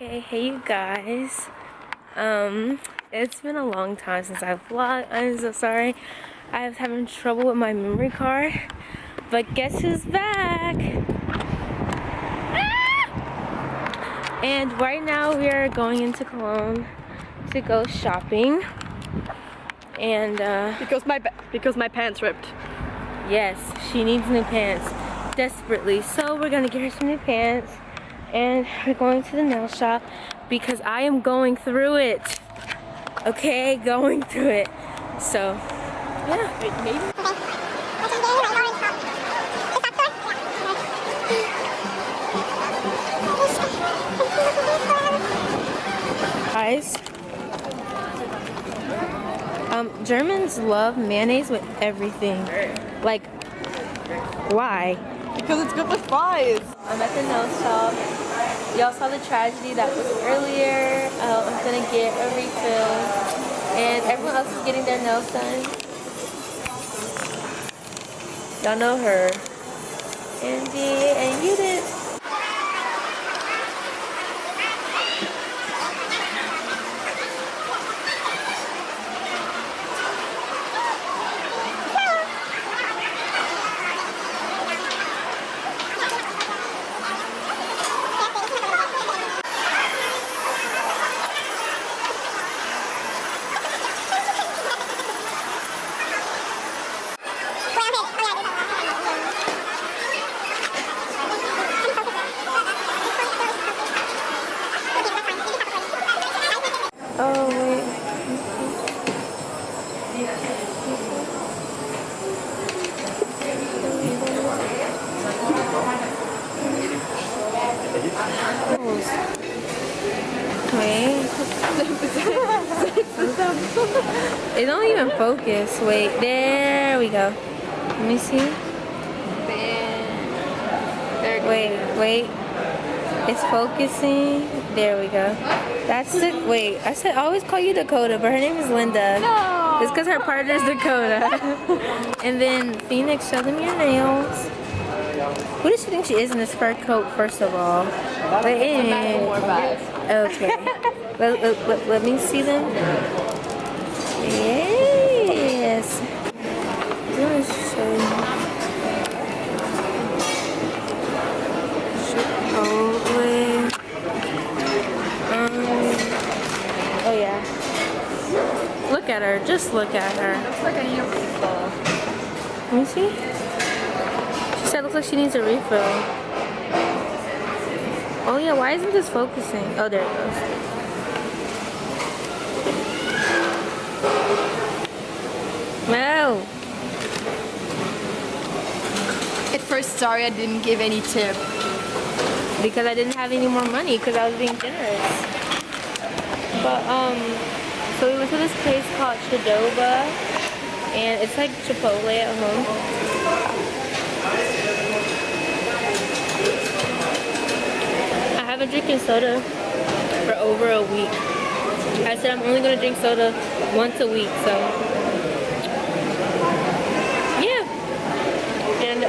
Hey you guys. It's been a long time since I've vlogged. I'm so sorry. I was having trouble with my memory card. But guess who's back? Ah! And right now we are going into Cologne to go shopping. And because my pants ripped. yes, she needs new pants desperately. So we're gonna get her some new pants. And we're going to the nail shop because I am going through it. Okay, going through it. So, yeah. Wait, maybe? Guys, Germans love mayonnaise with everything. Like, why? Because it's good with fries. I'm at the nail shop. Y'all saw the tragedy that was earlier. I'm gonna get a refill. And everyone else is getting their nails done. Y'all know her. Andy, and you did. Oh, wait. Wait. It don't even focus. Wait, there we go. Let me see. Wait. It's focusing. There we go. That's the, wait, I always call you Dakota, but her name is Linda. No! It's because her partner is Dakota. And then Phoenix, show them your nails. Who does she think she is in this fur coat, first of all? Wait, okay. Let me see them. Yes. Let me show you. Chipotle. Oh yeah. Look at her. Just look at her. Looks like I need a refill. Let me see. She said it looks like she needs a refill. Oh yeah, why isn't this focusing? Oh, there it goes. No. At first, sorry I didn't give any tip. Because I didn't have any more money because I was being generous. But so we went to this place called Chidoba, and it's like Chipotle at home. I haven't drinking soda for over a week. I said I'm only gonna drink soda once a week, so yeah. And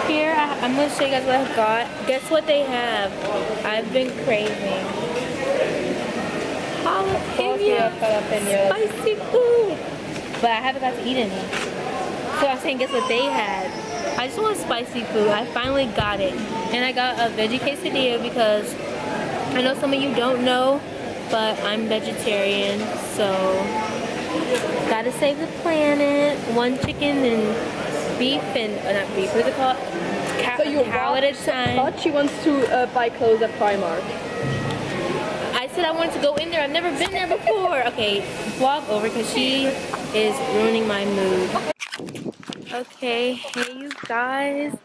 here I'm gonna show you guys what I've got. Guess what they have? I've been craving jalapeno spicy food, but I haven't got to eat any. So I'm saying, guess what they had? I just want spicy food. I finally got it, and I got a veggie quesadilla because I know some of you don't know, but I'm vegetarian, so gotta save the planet. One chicken and beef and not beef. What's it called? Cow at a time. But she wants to buy clothes at Primark. I said I wanted to go in there. I've never been there before. Okay, vlog over because she is ruining my mood. Okay, hey you guys.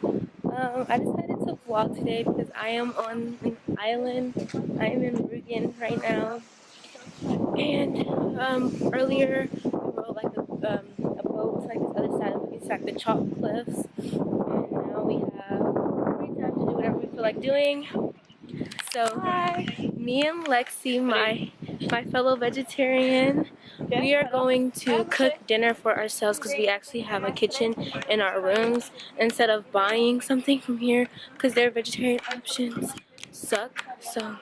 I decided to vlog today because I am on an island. I am in Rügen right now. And earlier we rode like a boat to like this other side of it. It's like the chalk cliffs. And now we have free time to do whatever we feel like doing. So me and Lexi, my fellow vegetarian, we are going to cook dinner for ourselves because we actually have a kitchen in our rooms instead of buying something from here because they're vegetarian options. suck. So I'm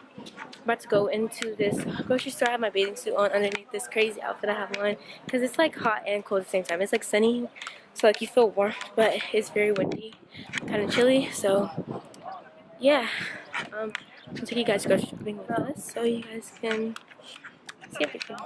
about to go into this grocery store. I have my bathing suit on underneath this crazy outfit I have on because it's like hot and cold at the same time. It's like sunny, so like you feel warm, but it's very windy, kind of chilly. So yeah, I'll take you guys grocery shopping with us so you guys can see everything.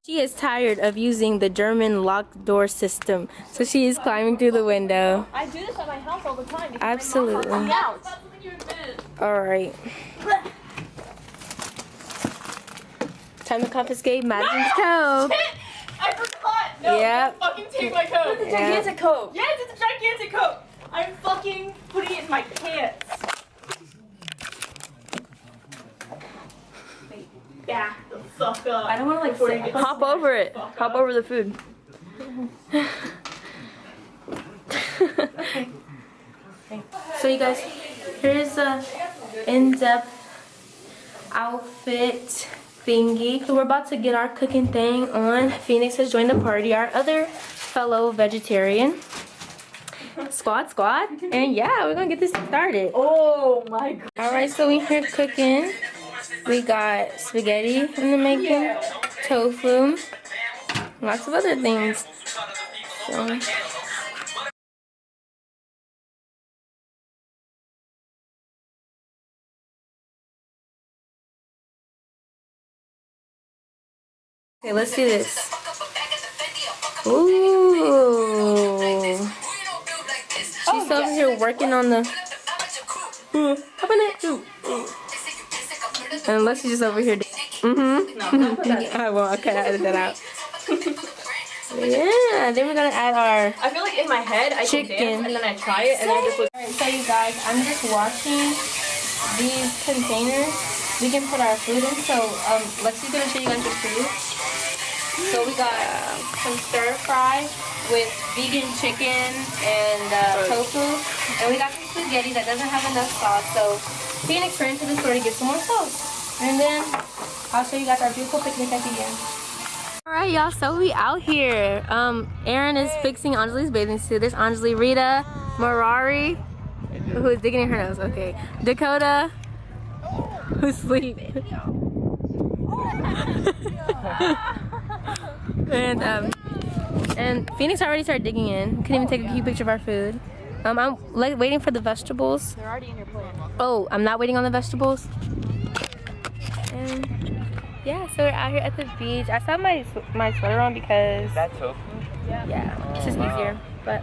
She is tired of using the German locked door system, so she is climbing through the window. I do this at my house all the time. Absolutely. Alright. Time to confiscate Madison's coat. I forgot! No, Yep. don't fucking take my coat. It's a gigantic coat. Yes, it's a gigantic coat. I'm fucking putting it in my pants. Back the fuck up. I don't want to like hop over it. Hop over the food. Okay. So you guys, here's a in-depth outfit thingy. So we're about to get our cooking thing on. Phoenix has joined the party, our other fellow vegetarian. Squad. And yeah, we're gonna get this started. Oh my god. Alright, so we here cooking. We got spaghetti in the making, tofu, lots of other things. So. Okay, let's do this. Ooh. She's over here working on the. And Leslie's just over here. I won't. Okay, I edit that out. Yeah, then we're gonna add our. I feel like in my head I chicken. can dance and then I try it and then I just look. Alright, so you guys, I'm just washing these containers. We can put our food in. So Leslie's gonna show you guys the food. So we got some stir fry with vegan chicken and tofu, and we got some spaghetti that doesn't have enough sauce. So Phoenix ran to the store to get some more sauce, and then I'll show you guys our beautiful picnic at the end. All right, y'all. So we out here. Erin is fixing Anjali's bathing suit. There's Anjali, Rita, Marari, who is digging in her nose. Okay, Dakota, who's asleep. And Phoenix already started digging in. Couldn't even take a cute picture of our food. I'm like waiting for the vegetables. They're already in your plate. Oh, I'm not waiting on the vegetables. And yeah, so we're out here at the beach. I still have my sweater on because Is that tofu? yeah, it's just easier. But